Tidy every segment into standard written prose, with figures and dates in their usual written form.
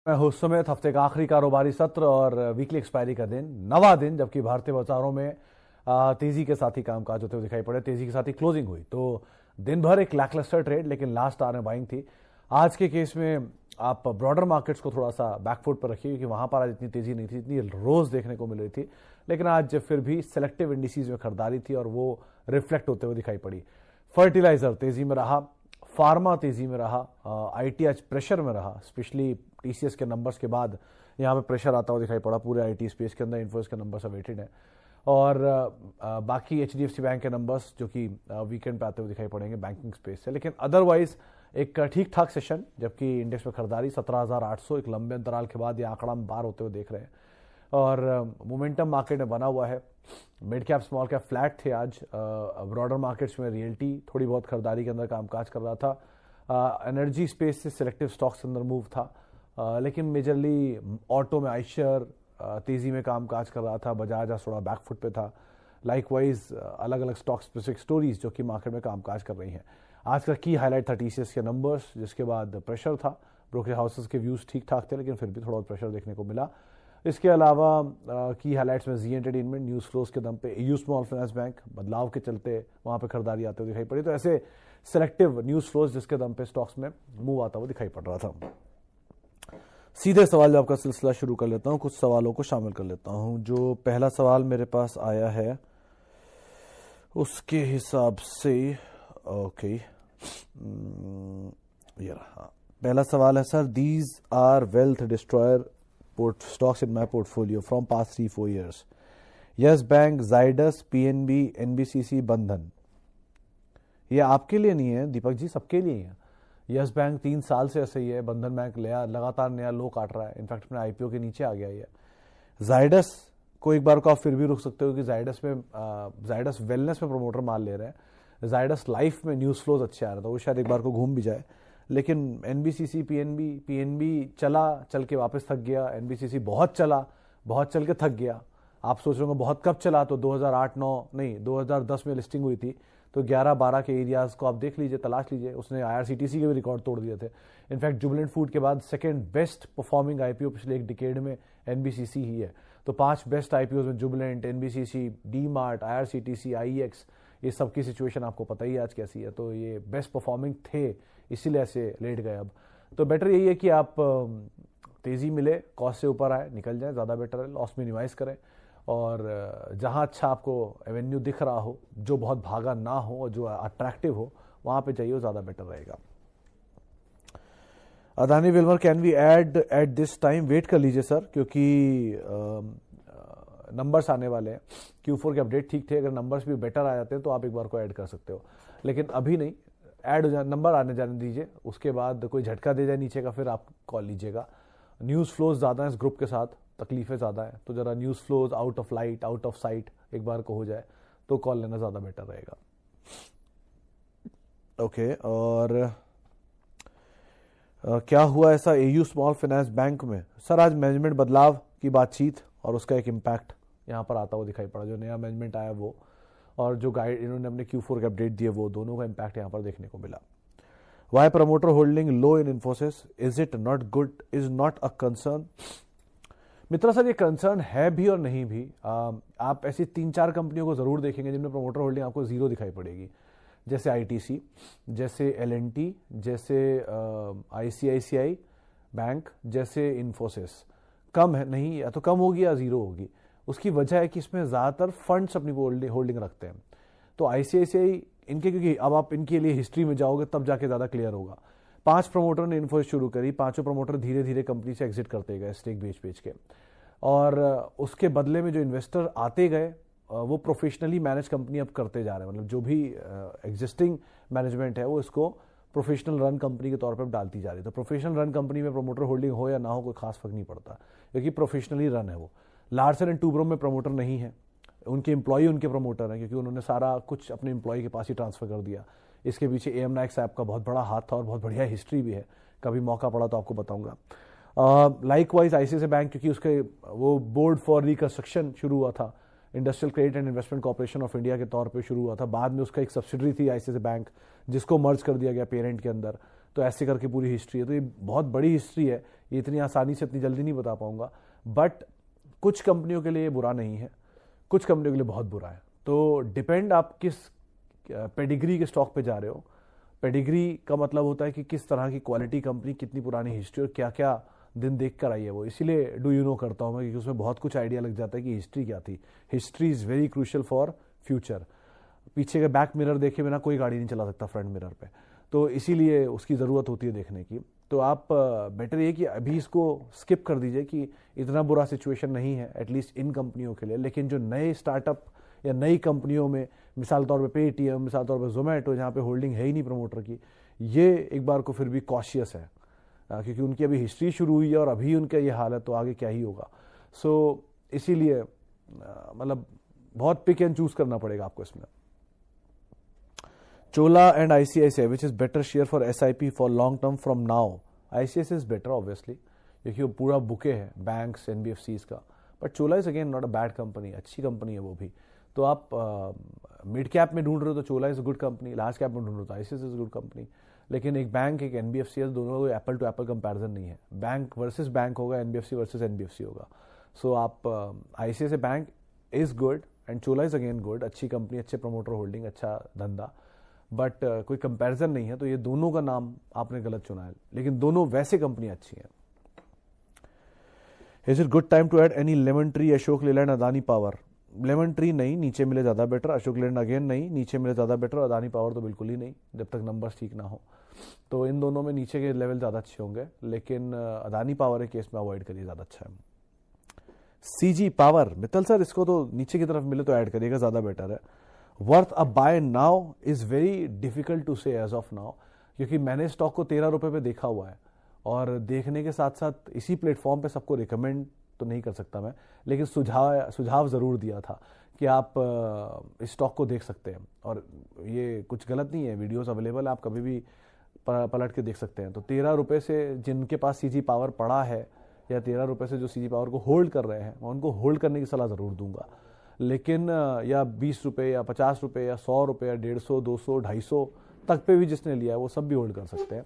मैं हूं सुमित। हफ्ते का आखिरी कारोबारी सत्र और वीकली एक्सपायरी का दिन, नवा दिन, जबकि भारतीय बाजारों में तेजी के साथ ही कामकाज होते हुए दिखाई पड़े। तेजी के साथ ही क्लोजिंग हुई तो दिन भर एक लैकलस्टर ट्रेड, लेकिन लास्ट आवर में बाइंग थी। आज के केस में आप ब्रॉडर मार्केट्स को थोड़ा सा बैकफुट पर रखिए, क्योंकि वहां पर आज इतनी तेजी नहीं थी, इतनी रोज देखने को मिल रही थी। लेकिन आज फिर भी सिलेक्टिव इंडिसीज में खरीदारी थी और वो रिफ्लेक्ट होते हुए दिखाई पड़ी। फर्टिलाइजर तेजी में रहा, फार्मा तेजी में रहा, आईटी आज प्रेशर में रहा। स्पेशली टीसीएस के नंबर्स के बाद यहाँ पे प्रेशर आता हुआ दिखाई पड़ा पूरे आईटी स्पेस के अंदर। इन्फोसिस के नंबर्स अवेटेड हैं और बाकी एचडीएफसी बैंक के नंबर्स जो कि वीकेंड पे आते हुए दिखाई पड़ेंगे बैंकिंग स्पेस से। लेकिन अदरवाइज एक ठीक ठाक सेशन, जबकि इंडेक्स में खरीदारी 17,800 एक लंबे अंतराल के बाद ये आंकड़ा हम बार होते हुए देख रहे हैं और मोमेंटम मार्केट में बना हुआ है। Mid cap small cap flat थे आज। ब्रॉडर मार्केट्स में रियल्टी थोड़ी बहुत खरीदारी के अंदर कामकाज कर रहा था। एनर्जी स्पेस से सिलेक्टिव स्टॉक्स के अंदर मूव था, लेकिन मेजरली ऑटो में आइशर तेजी में कामकाज कर रहा था। बजाज आज थोड़ा बैकफुट पे था। लाइकवाइज अलग अलग स्टॉक स्पेसिफिक स्टोरीज जो कि मार्केट में कामकाज कर रही हैं। आज का की हाईलाइट था टीसीएस के नंबर्स, जिसके बाद प्रेशर था। ब्रोकरेज हाउसेस के व्यूज ठीक ठाक थे, लेकिन फिर भी थोड़ा प्रेशर देखने को मिला। इसके अलावा की हाईलाइट्स में जी एंटरटेनमेंट न्यूज फ्लोज के दम पे एयू स्मॉल फाइनेंस बैंक बदलाव के चलते वहां पे खरीदारी आते हुए दिखाई पड़ी। तो ऐसे सिलेक्टिव न्यूज फ्लोज जिसके दम पे स्टॉक्स में मूव आता हुआ दिखाई पड़ रहा था। सीधे सवाल जवाब का सिलसिला शुरू कर लेता हूं, कुछ सवालों को शामिल कर लेता हूं। जो पहला सवाल मेरे पास आया है उसके हिसाब से ओके, ये रहा। पहला सवाल है, sir these are wealth destroyer stocks in my portfolio from past 3-4 years. Yes Bank, Zydus, PNB, NBCC, बंधन। ये आपके लिए नहीं है दीपक जी, सबके लिए है। यस बैंक 3 साल से ऐसे ही है। बंधन बैंक लगातार नया लो काट रहा है। इनफैक्ट अपने आईपीओ के नीचे आ गया ये। जाइडस को एक बार को आप फिर भी रुक सकते हो कि जाइडस वेलनेस में प्रमोटर माल ले रहे हैं। जाइडस लाइफ में न्यूज फ्लोज अच्छे आ रहे थे, वो शायद एक बार को घूम भी जाए। लेकिन एनबीसीसी, पीएनबी चल के वापस थक गया। एनबीसीसी बहुत चल के थक गया। आप सोच रहे होंगे बहुत कब चला, तो 2008-9 नहीं 2010 में लिस्टिंग हुई थी। तो 11-12 के एरियाज को आप देख लीजिए, तलाश लीजिए। उसने आईआरसीटीसी के भी रिकॉर्ड तोड़ दिए थे। इनफैक्ट जुबिलेंट फूड के बाद सेकंड बेस्ट परफॉर्मिंग आईपीओ पिछले एक डिकेड में एनबीसीसी ही है। तो 5 बेस्ट आईपीओ में Jubilant, NBCC, D Mart, IRCTC, IX, ये सबकी सिचुएशन आपको पता ही आज कैसी है। तो ये बेस्ट परफॉर्मिंग थे, इसीलिए ऐसे लेट गए। अब तो बेटर यही है कि आप तेजी मिले, कॉस्ट से ऊपर आए, निकल जाए, ज़्यादा बेटर है। लॉस मिनिमाइज करें और जहां अच्छा आपको एवेन्यू दिख रहा हो, जो बहुत भागा ना हो और जो अट्रैक्टिव हो, वहां पे जाइए, ज़्यादा बेटर रहेगा। Adani Wilmar can we add at this time? Wait कर लीजिए सर, क्योंकि नंबर्स आने वाले हैं। Q4 के अपडेट ठीक थे, अगर नंबर्स भी बेटर आ जाते हैं तो आप एक बार को ऐड कर सकते हो, लेकिन अभी नहीं। ऐड हो जाए, नंबर आने जाने दीजिए, उसके बाद कोई झटका दे जाए नीचे का, फिर आप कॉल लीजिएगा। न्यूज़ फ्लोज ज़्यादा है इस ग्रुप के साथ, तकलीफें ज़्यादा है, तो ज़रा news flows out of light, out of site एक बार को हो जाए तो कॉल लेना ज़्यादा बेटर रहेगा। ओके, और क्या हुआ ऐसा एयू स्मॉल फाइनेंस बैंक में? सर आज मैनेजमेंट बदलाव की बातचीत और उसका एक इम्पैक्ट यहाँ पर आता हुआ दिखाई पड़ा। जो नया मैनेजमेंट आया वो, और जो गाइड इन्होंने अपने Q4 के अपडेट दिए, वो दोनों का इम्पैक्ट यहाँ पर देखने को मिला। Why promoter holding low in Infosys, is it not good, is not a concern? Mitra sir, ये कंसर्न है भी और नहीं भी। आप ऐसी 3-4 कंपनियों को जरूर देखेंगे जिनमें प्रमोटर होल्डिंग आपको जीरो दिखाई पड़ेगी, जैसे आईटीसी, जैसे एलएनटी, जैसे आईसीआईसीआई बैंक, जैसे इन्फोसिस। कम है नहीं, या तो कम होगी या जीरो होगी। उसकी वजह है कि इसमें ज़्यादातर फंड्स अपनी होल्डिंग रखते हैं। तो आईसीआईसीआई इनके, क्योंकि अब आप इनके लिए हिस्ट्री में जाओगे तब जाके ज़्यादा क्लियर होगा। 5 प्रमोटर ने इन्फोसिस शुरू करी, 5 प्रमोटर धीरे धीरे कंपनी से एग्जिट करते गए स्टेक बेच के, और उसके बदले में जो इन्वेस्टर आते गए वो प्रोफेशनली मैनेज कंपनी अब करते जा रहे हैं। मतलब जो भी एग्जिस्टिंग मैनेजमेंट है वो इसको प्रोफेशनल रन कंपनी के तौर पर डालती जा रही है। तो प्रोफेशनल रन कंपनी में प्रमोटर होल्डिंग हो या ना हो कोई खास फर्क नहीं पड़ता, क्योंकि प्रोफेशनली रन है वो। लार्सन एंड टूब्रो में प्रमोटर नहीं है, उनके एम्प्लॉय उनके प्रमोटर हैं, क्योंकि उन्होंने सारा कुछ अपने एम्प्लॉय के पास ही ट्रांसफर कर दिया। इसके पीछे एएम नायक साहब का बहुत बड़ा हाथ था और बहुत बढ़िया हिस्ट्री भी है, कभी मौका पड़ा तो आपको बताऊंगा। लाइकवाइज आईसीआईसीआई बैंक, क्योंकि उसके वो बोर्ड फॉर रिकंस्ट्रक्शन शुरू हुआ था, industrial credit and investment corporation of India के तौर पे शुरू हुआ था। बाद में उसका एक सब्सिडरी थी आईसीआईसीआई बैंक, जिसको मर्ज कर दिया गया पेरेंट के अंदर। तो ऐसे करके पूरी हिस्ट्री है। तो ये बहुत बड़ी हिस्ट्री है, ये इतनी आसानी से इतनी जल्दी नहीं बता पाऊंगा, बट कुछ कंपनियों के लिए ये बुरा नहीं है, कुछ कंपनियों के लिए बहुत बुरा है। तो डिपेंड आप किस पेडिग्री के स्टॉक पे जा रहे हो। पेडिग्री का मतलब होता है कि किस तरह की क्वालिटी कंपनी, कितनी पुरानी हिस्ट्री और क्या क्या दिन देख कर आई है वो। इसीलिए डू यू नो करता हूँ मैं, क्योंकि उसमें बहुत कुछ आइडिया लग जाता है कि हिस्ट्री क्या थी। History is very crucial for future. पीछे का बैक मिरर देखे बिना कोई गाड़ी नहीं चला सकता फ्रंट मिरर पे, तो इसीलिए उसकी ज़रूरत होती है देखने की। तो आप बेटर ये कि अभी इसको स्किप कर दीजिए कि इतना बुरा सिचुएशन नहीं है एटलीस्ट इन कंपनियों के लिए। लेकिन जो नए स्टार्टअप या नई कंपनियों में, मिसाल तौर पे पेटीएम, मिसाल तौर पे जोमेटो, जहाँ पे होल्डिंग है ही नहीं प्रमोटर की, ये एक बार को फिर भी कॉशियस है, क्योंकि उनकी अभी हिस्ट्री शुरू हुई है और अभी उनका ये हाल है, तो आगे क्या ही होगा। सो इसीलिए मतलब बहुत पिक एंड चूज करना पड़ेगा आपको इसमें। Chola and ICICI, which is better share for SIP for long term from now? ICICI is better obviously, क्योंकि वो पूरा बुके है बैंक्स NBFCs का, but Chola is again not a bad company, अच्छी कंपनी है वो भी। तो आप मिड कैप में ढूंढ रहे हो तो Chola is a good company, large cap में ढूंढ रहे हो तो ICICI is a good company. लेकिन एक बैंक एक NBFC है, दोनों का एप्पल टू एप्पल कंपैरिजन नहीं है। बैंक वर्सेस बैंक होगा, NBFC वर्सेस NBFC होगा। सो आप ICICI bank is good and Chola is again good, अच्छी कंपनी, अच्छे प्रमोटर होल्डिंग, अच्छा धंधा, बट कोई कंपैरिजन नहीं है। तो ये दोनों का नाम आपने गलत चुना है, लेकिन दोनों वैसे कंपनी अच्छी हैं। Is it good time to add any Lemon Tree, Ashok Leyland, Adani Power? Lemon Tree नहीं, नीचे मिले ज्यादा बेटर। अशोक लेलैंड अगेन नहीं, नीचे मिले ज्यादा बेटर। अदानी पावर तो बिल्कुल ही नहीं, जब तक नंबर्स ठीक ना हो। तो इन दोनों में नीचे के लेवल ज्यादा अच्छे होंगे, लेकिन अदानी पावर के केस में अवॉइड करिए, ज्यादा अच्छा है। CG पावर, मित्तल सर इसको तो नीचे की तरफ मिले तो ऐड करिएगा, ज्यादा बेटर है। Worth a buy now is very difficult to say as of now, क्योंकि मैंने स्टॉक को 13 रुपए पे देखा हुआ है, और देखने के साथ साथ इसी प्लेटफॉर्म पे सबको रिकमेंड तो नहीं कर सकता मैं, लेकिन सुझाव जरूर दिया था कि आप इस स्टॉक को देख सकते हैं, और ये कुछ गलत नहीं है, वीडियोस अवेलेबल है, आप कभी भी पलट के देख सकते हैं। तो 13 रुपए से जिनके पास CG पावर पड़ा है, या 13 रुपए से जो CG पावर को होल्ड कर रहे हैं, मैं उनको होल्ड करने की सलाह जरूर दूंगा। लेकिन या 20 रुपए या 50 रुपए या 100 रुपए या 150, 200, 250 तक पे भी जिसने लिया है वो सब भी होल्ड कर सकते हैं।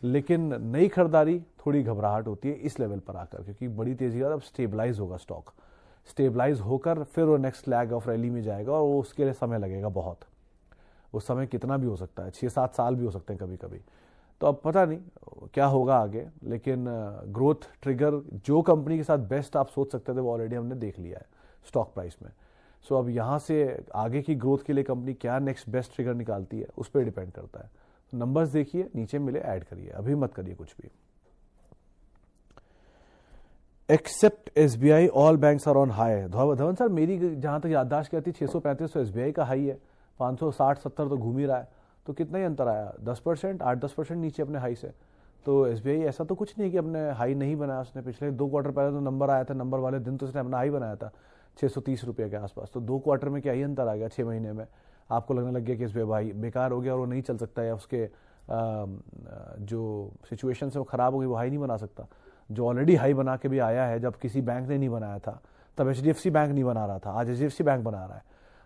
लेकिन नई खरीदारी थोड़ी घबराहट होती है इस लेवल पर आकर, क्योंकि बड़ी तेजी का अब स्टेबलाइज होगा स्टॉक, स्टेबलाइज होकर फिर वो नेक्स्ट लैग ऑफ रैली में जाएगा, और वो उसके लिए समय लगेगा बहुत। उस समय कितना भी हो सकता है, 6-7 साल भी हो सकते हैं कभी कभी। तो अब पता नहीं क्या होगा आगे, लेकिन ग्रोथ ट्रिगर जो कंपनी के साथ बेस्ट आप सोच सकते थे वो ऑलरेडी हमने देख लिया है स्टॉक प्राइस में। सो अब यहाँ से आगे की ग्रोथ के लिए कंपनी क्या नेक्स्ट बेस्ट ट्रिगर निकालती है उस पर डिपेंड करता है। तो नंबर्स देखिए, नीचे मिले ऐड करिए, अभी मत करिए कुछ भी। Except SBI all banks are on high. Dhawan sir मेरी जहां तक याददाश्त कहती 635 तो SBI का हाई है, 560-70 तो घूम ही रहा है, तो कितना ही अंतर आया, 10%, 8-10% नीचे अपने हाई से। तो SBI ऐसा तो कुछ नहीं कि अपने हाई नहीं बनाया उसने, पिछले 2 क्वार्टर पहले तो नंबर आया था, नंबर वाले दिन तो उसने अपना हाई बनाया था 630 रुपये के आसपास। तो 2 क्वार्टर में क्या ही अंतर आ गया, 6 महीने में आपको लगने लग गया कि SBI भाई बेकार हो गया और वो नहीं चल सकता, या उसके जो सिचुएशन है वो खराब हो गई, वो हाई नहीं बना सकता। जो ऑलरेडी हाई बना के भी आया है, जब किसी बैंक ने नहीं बनाया था, तब HDFC बैंक नहीं बना रहा था, आज HDFC बैंक बना रहा है।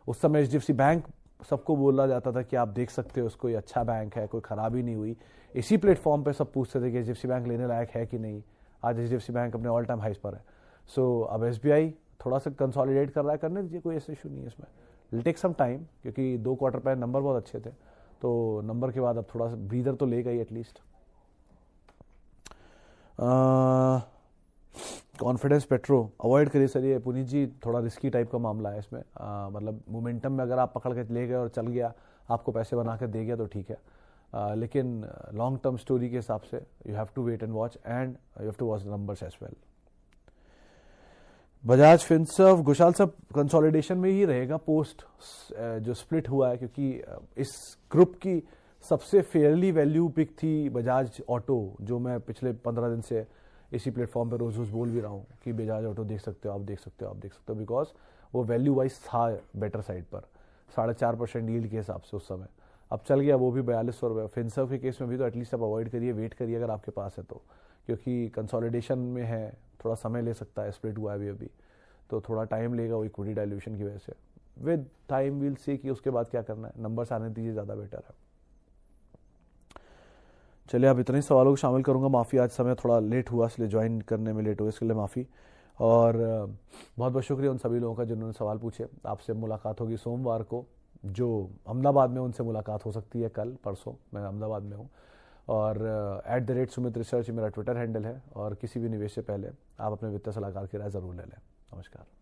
उस समय HDFC बैंक सबको बोला जाता था कि आप देख सकते हो उसको, ये अच्छा बैंक है, कोई खराबी नहीं हुई। इसी प्लेटफॉर्म पे सब पूछते थे कि HDFC बैंक लेने लायक है कि नहीं। आज HDFC बैंक अपने ऑल टाइम हाइस पर है। सो अब SBI थोड़ा सा कंसोलिडेट कर रहा है, करने दीजिए, कोई ऐसा इशू नहीं है इसमें। विल टेक सम टाइम, क्योंकि 2 क्वार्टर पहले नंबर बहुत अच्छे थे, तो नंबर के बाद अब थोड़ा सा ब्रीदर तो लेगा ही एटलीस्ट। कॉन्फिडेंस पेट्रो अवॉइड करिए सर, ये पुनीत जी थोड़ा रिस्की टाइप का मामला है इसमें। मतलब मोमेंटम में अगर आप पकड़ के ले गए और चल गया, आपको पैसे बना के दे गया तो ठीक है, लेकिन लॉन्ग टर्म स्टोरी के हिसाब से you have to wait and watch, and you have to watch the numbers as well. Bajaj Finserv, Ghoshal साहब कंसोलिडेशन में ही रहेगा पोस्ट जो स्प्लिट हुआ है, क्योंकि इस ग्रुप की सबसे फेयरली वैल्यू पिक थी बजाज ऑटो, जो मैं पिछले 15 दिन से इसी प्लेटफॉर्म पर रोज रोज बोल भी रहा हूँ कि बजाज ऑटो देख सकते हो, आप देख सकते हो, आप देख सकते हो, बिकॉज वो वैल्यू वाइज था बेटर साइड पर, 4.5% यील्ड के हिसाब से उस समय। अब चल गया वो भी 4200 रुपये। फिनसर्व के केस में भी तो एटलीस्ट आप अवॉइड करिए, वेट करिए अगर आपके पास है तो, क्योंकि कंसोलिडेशन में है, थोड़ा समय ले सकता है, स्प्लिट हुआ है अभी, तो थोड़ा टाइम लेगा वो इक्विटी डाइल्यूशन की वजह से। विद टाइम विल सी कि उसके बाद क्या करना है, नंबर्स आने दीजिए, ज़्यादा बेटर है। चलिए, अब इतने ही सवालों को शामिल करूंगा। माफ़ी, आज समय थोड़ा लेट हुआ इसलिए ज्वाइन करने में लेट हुआ, इसके लिए माफ़ी। और बहुत बहुत शुक्रिया उन सभी लोगों का जिन्होंने सवाल पूछे। आपसे मुलाकात होगी सोमवार को, जो अहमदाबाद में, उनसे मुलाकात हो सकती है कल परसों। मैं अहमदाबाद में हूँ। और @सुमित रिसर्च मेरा ट्विटर हैंडल है। और किसी भी निवेश से पहले आप अपने वित्तीय सलाहकार की राय ज़रूर ले लें। नमस्कार।